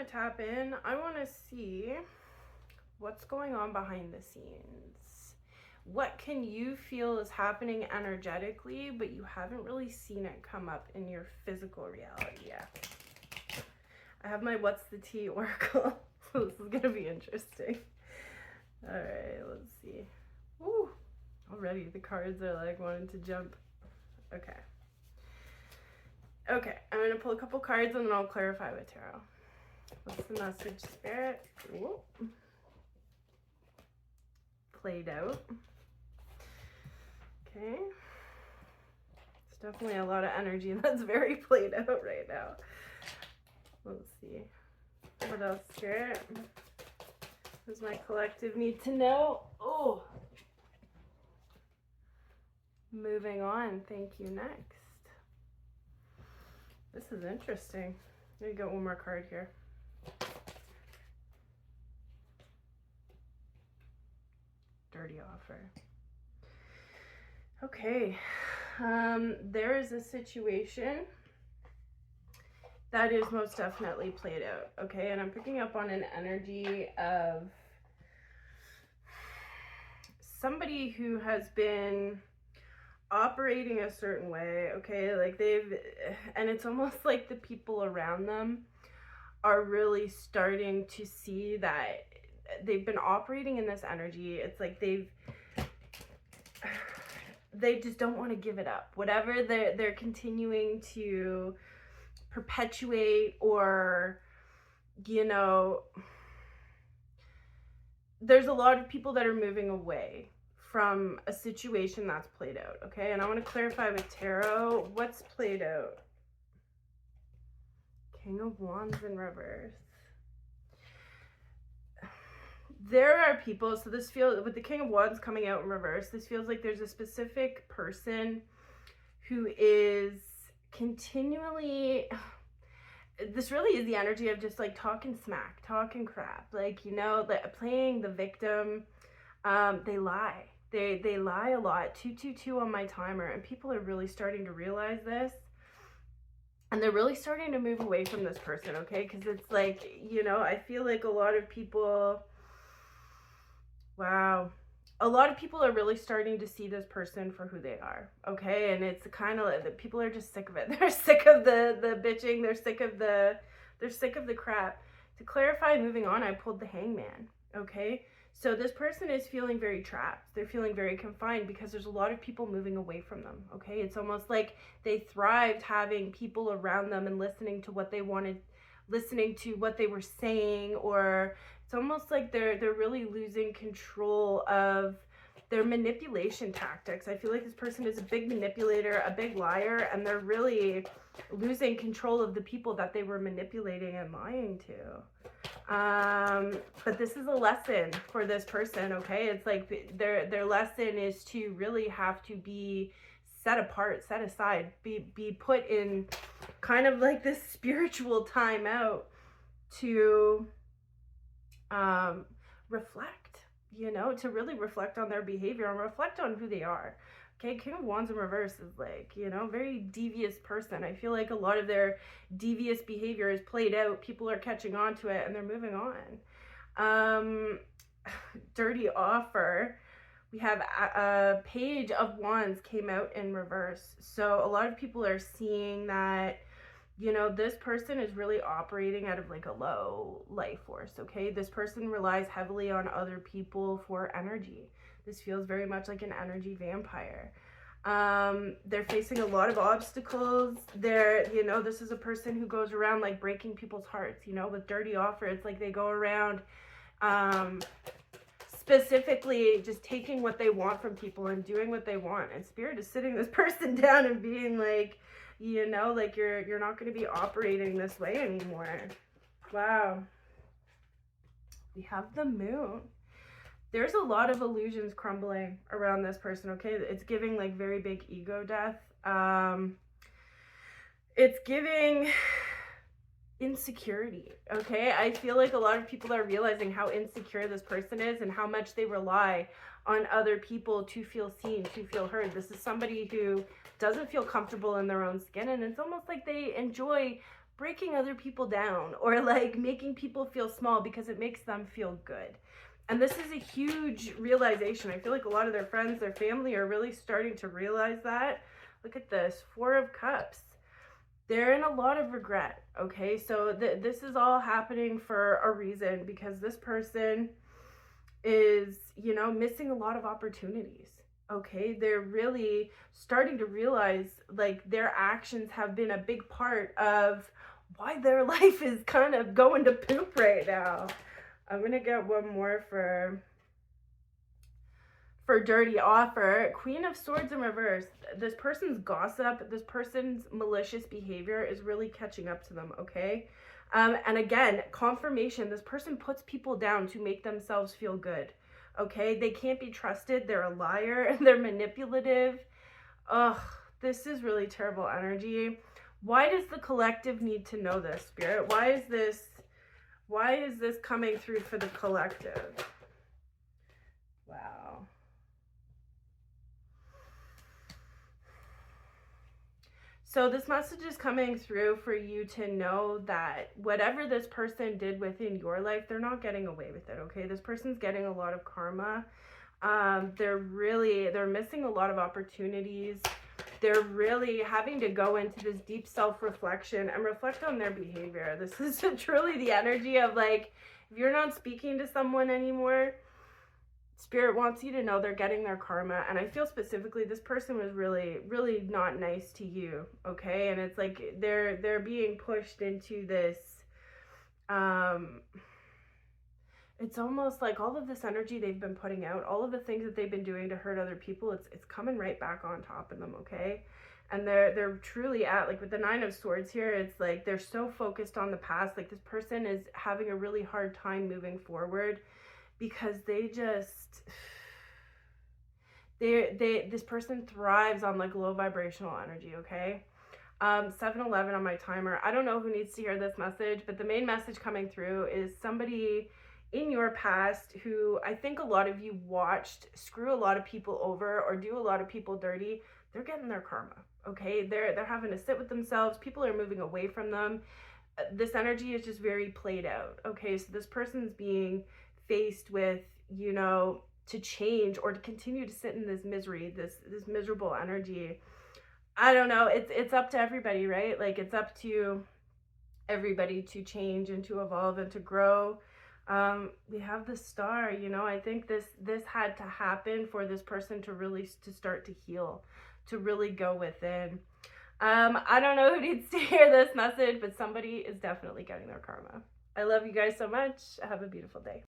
to tap in. I want to see what's going on behind the scenes. What can you feel is happening energetically, but you haven't really seen it come up in your physical reality yet? I have my What's the Tea Oracle, so this is going to be interesting. All right, let's see. Woo! Already the cards are like wanting to jump. Okay. Okay, I'm going to pull a couple cards and then I'll clarify with tarot. What's the message, Spirit? Ooh. Played out. Okay. It's definitely a lot of energy that's very played out right now. Let's see. What else, Spirit? What does my collective need to know? Oh. Moving on. Thank you. Next. This is interesting. Let me get one more card here. Dirty offer. Okay. There is a situation that is most definitely played out. Okay. And I'm picking up on an energy of somebody who has been operating a certain way, okay, like and it's almost like the people around them are really starting to see that they've been operating in this energy. It's like they just don't want to give it up. Whatever they're continuing to perpetuate, or there's a lot of people that are moving away from a situation that's played out, okay? And I want to clarify with tarot, what's played out? King of Wands in reverse. There are people, so this feels, with the King of Wands coming out in reverse, this feels like there's a specific person who is continually, this really is the energy of just like talking smack, talking crap, like, like playing the victim. They lie. They lie a lot. 222 on my timer, and people are really starting to realize this, and they're really starting to move away from this person, okay? Because it's like, I feel like a lot of people, wow, a lot of people are really starting to see this person for who they are, okay? And it's kind of like the people are just sick of it. They're sick of the bitching. They're sick of the crap. To clarify, moving on, I pulled the Hangman, okay? So this person is feeling very trapped. They're feeling very confined because there's a lot of people moving away from them, okay? It's almost like they thrived having people around them and listening to what they wanted, listening to what they were saying, or it's almost like they're really losing control of their manipulation tactics. I feel like this person is a big manipulator, a big liar, and they're really losing control of the people that they were manipulating and lying to. But this is a lesson for this person, okay? It's like their lesson is to really have to be set apart, set aside, be put in kind of like this spiritual time out to reflect, to really reflect on their behavior and reflect on who they are. Okay, King of Wands in reverse is like, very devious person. I feel like a lot of their devious behavior is played out. People are catching on to it and they're moving on. Dirty offer. We have a Page of Wands came out in reverse. So a lot of people are seeing that, this person is really operating out of like a low life force, okay? This person relies heavily on other people for energy. This feels very much like an energy vampire. They're facing a lot of obstacles. This is a person who goes around like breaking people's hearts, with dirty offer. It's like they go around specifically just taking what they want from people and doing what they want. And Spirit is sitting this person down and being like, like you're not going to be operating this way anymore. Wow. We have the Moon. There's a lot of illusions crumbling around this person, okay? It's giving like very big ego death. It's giving insecurity, okay? I feel like a lot of people are realizing how insecure this person is and how much they rely on other people to feel seen, to feel heard. This is somebody who doesn't feel comfortable in their own skin, and it's almost like they enjoy breaking other people down or like making people feel small because it makes them feel good. And this is a huge realization. I feel like a lot of their friends, their family are really starting to realize that. Look at this, 4 of Cups. They're in a lot of regret, okay? So this is all happening for a reason, because this person is, you know, missing a lot of opportunities, okay? They're really starting to realize like their actions have been a big part of why their life is kind of going to poop right now. I'm gonna get one more for dirty offer. Queen of Swords in reverse. This person's gossip, this person's malicious behavior is really catching up to them, okay? And again, confirmation, this person puts people down to make themselves feel good, okay? They can't be trusted. They're a liar. They're manipulative. Ugh, this is really terrible energy. Why does the collective need to know this, Spirit? Why is this coming through for the collective? Wow. So this message is coming through for you to know that whatever this person did within your life, they're not getting away with it, okay? This person's getting a lot of karma. They're missing a lot of opportunities. They're really having to go into this deep self-reflection and reflect on their behavior. This is truly the energy of like, if you're not speaking to someone anymore, Spirit wants you to know they're getting their karma. And I feel specifically this person was really, really not nice to you, okay? And it's like they're being pushed into this, it's almost like all of this energy they've been putting out, all of the things that they've been doing to hurt other people, it's coming right back on top of them, okay? And they're truly at, like with the 9 of Swords here, it's like they're so focused on the past. Like this person is having a really hard time moving forward, because this person thrives on like low vibrational energy, okay? 7:11 on my timer. I don't know who needs to hear this message, but the main message coming through is somebody in your past who I think a lot of you watched screw a lot of people over or do a lot of people dirty. They're getting their karma, okay? They're having to sit with themselves. People are moving away from them. This energy is just very played out, okay? So this person's being faced with, you know, to change or to continue to sit in this misery, this miserable energy. I don't know. It's up to everybody, right? Like it's up to everybody to change and to evolve and to grow. We have the Star, you know. I think this had to happen for this person to really to start to heal, to really go within. I don't know who needs to hear this message, but somebody is definitely getting their karma. I love you guys so much. Have a beautiful day.